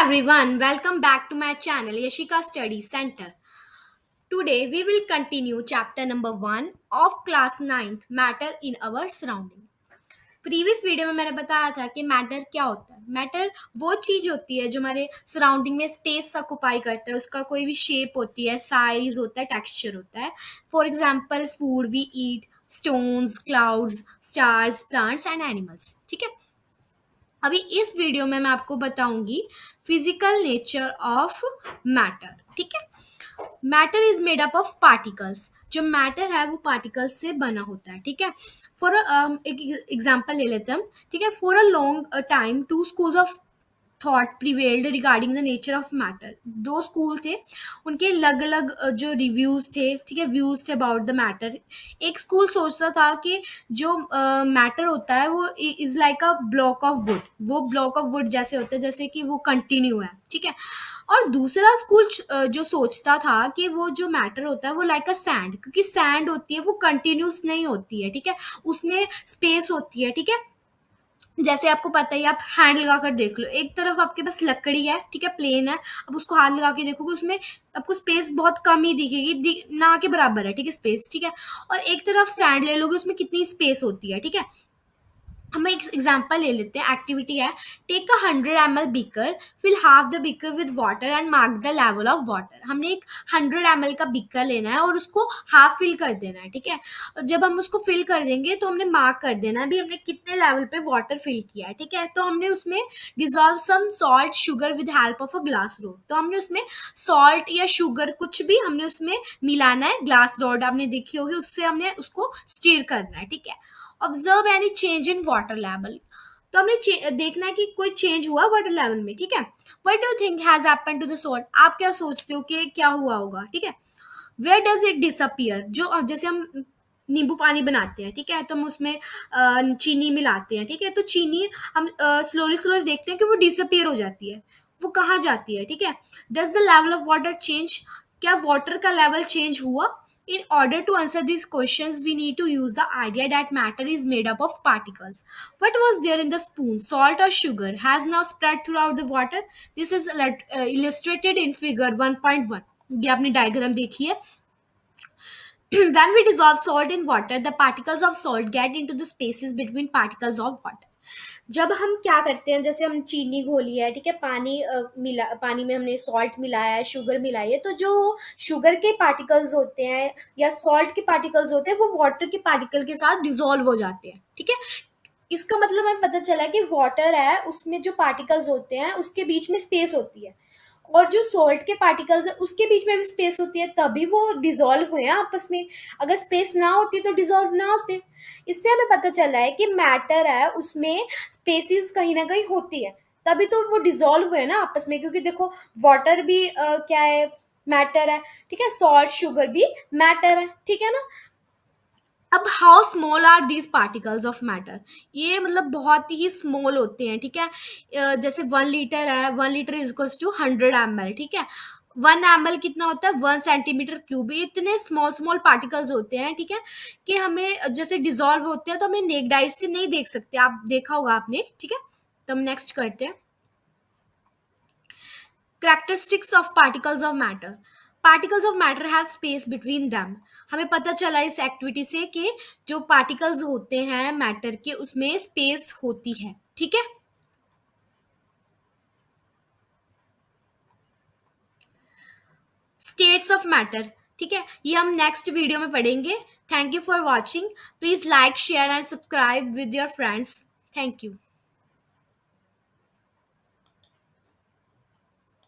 everyone, welcome back to my channel Yashika Study Center. Today we will continue chapter number 1 of class 9th Matter in our surrounding. Previous video में मैंने बताया था कि matter क्या होता है. Matter वो चीज होती है जो हमारे सराउंडिंग में स्पेस ऑक्युपाई करता है. उसका कोई भी शेप होती है, साइज होता है, टेक्सचर होता है. For example food we eat, stones, clouds, stars, plants and animals. ठीक है. अभी इस वीडियो में मैं आपको बताऊंगी फिजिकल नेचर ऑफ मैटर. ठीक है. Matter is made up of particles. जो मैटर है वो पार्टिकल्स से बना होता है. ठीक है. फॉर एक एग्जांपल ले लेते हैं हम. ठीक है. For a long time two schools of thought prevailed regarding the nature of matter. दो स्कूल थे, उनके अलग अलग जो रिव्यूज थे, ठीक है, व्यूज थे अबाउट द मैटर. एक स्कूल सोचता था कि जो मैटर होता है वो is like a block of would. वो ब्लॉक ऑफ वुड जैसे होता है, जैसे कि वो कंटिन्यू है. ठीक है. और दूसरा स्कूल जो सोचता था कि वो जो मैटर होता है वो लाइक अ सैंड, क्योंकि सैंड होती है वो कंटिन्यूस नहीं होती है. ठीक है. उसमें स्पेस होती है. ठीक है. जैसे आपको पता ही, आप हैंड लगा कर देख लो. एक तरफ आपके पास लकड़ी है, ठीक है, प्लेन है. अब उसको हाथ लगा के देखोगे, उसमें आपको स्पेस बहुत कम ही दिखेगी, ना के बराबर है. ठीक है, स्पेस. ठीक है. और एक तरफ सैंड ले लोगे, उसमें कितनी स्पेस होती है. ठीक है. हम एक एग्जांपल ले लेते हैं. एक्टिविटी है, take a 100 ml beaker, fill half the beaker with water and mark the level of water. हमने एक 100 ml का बीकर लेना है और उसको हाफ फिल कर देना है. ठीक है. जब हम उसको फिल कर देंगे तो हमने मार्क कर देना है भी हमने कितने लेवल पे वाटर फिल किया है. ठीक है. तो हमने उसमें dissolve some salt sugar with help of a glass rod. तो हमने उसमें सॉल्ट या शुगर कुछ भी हमने उसमें मिलाना है. ग्लास रोड आपने देखी होगी, उससे हमने उसको स्टीर करना है. ठीक है. Observe any change in water level. तो हमने देखना है कि कोई चेंज हुआ वाटर लेवल में. ठीक है. What do you think has happened to the salt. आप क्या सोचते हो कि क्या हुआ होगा. ठीक है. Where does it disappear. जो जैसे हम नींबू पानी बनाते हैं, ठीक है, तो हम उसमें चीनी मिलाते हैं. ठीक है. तो चीनी हम स्लोली स्लोली देखते हैं कि वो डिसअपियर हो जाती है. वो कहाँ जाती है. ठीक है. Does the level of water change. क्या वाटर का लेवल चेंज हुआ. In order to answer these questions, we need to use the idea that matter is made up of particles. What was there in the spoon, salt or sugar, has now spread throughout the water. This is illustrated in figure 1.1. ये आपने diagram देखी है. When we dissolve salt in water, the particles of salt get into the spaces between particles of water. जब हम क्या करते हैं, जैसे हम चीनी घोली है, ठीक है, पानी मिला, पानी में हमने सॉल्ट मिलाया है, शुगर मिलाई है, तो जो शुगर के पार्टिकल्स होते हैं या सॉल्ट के पार्टिकल्स होते हैं वो वाटर के पार्टिकल के साथ डिसॉल्व हो जाते हैं. ठीक है. इसका मतलब हमें पता चला कि वाटर है, उसमें जो पार्टिकल्स होते हैं उसके बीच में स्पेस होती है, और जो सॉल्ट के पार्टिकल्स है उसके बीच में भी स्पेस होती है, तभी वो डिसॉल्व हुए हैं आपस में. अगर स्पेस ना होती तो डिसॉल्व ना होते. इससे हमें पता चला है कि मैटर है उसमें स्पेसिस कहीं ना कहीं होती है, तभी तो वो डिसॉल्व हुए ना आपस में. क्योंकि देखो, वाटर भी क्या है, मैटर है. ठीक है. सॉल्ट, शुगर भी मैटर है. ठीक है ना. अब how small are these particles of matter. ये मतलब बहुत ही स्मॉल होते हैं. ठीक है. जैसे 1 लीटर है, 1 litre is equals to 100 ml. ठीक है. 1 ml कितना होता है, 1 cm3. इतने स्मॉल स्मॉल पार्टिकल्स होते हैं. ठीक है. कि हमें जैसे डिजॉल्व होते हैं तो हमें नेक्ड आई से नहीं देख सकते. आप देखा होगा आपने. ठीक है. तो हम नेक्स्ट करते हैं. Characteristics of particles of matter. Particles of matter have space between them. हमें पता चला इस एक्टिविटी से कि जो पार्टिकल्स होते हैं मैटर के, उसमें स्पेस होती है. ठीक है. States of matter. ठीक है. ये हम नेक्स्ट वीडियो में पढ़ेंगे. Thank you for watching. Please like, share and subscribe with your friends. Thank you.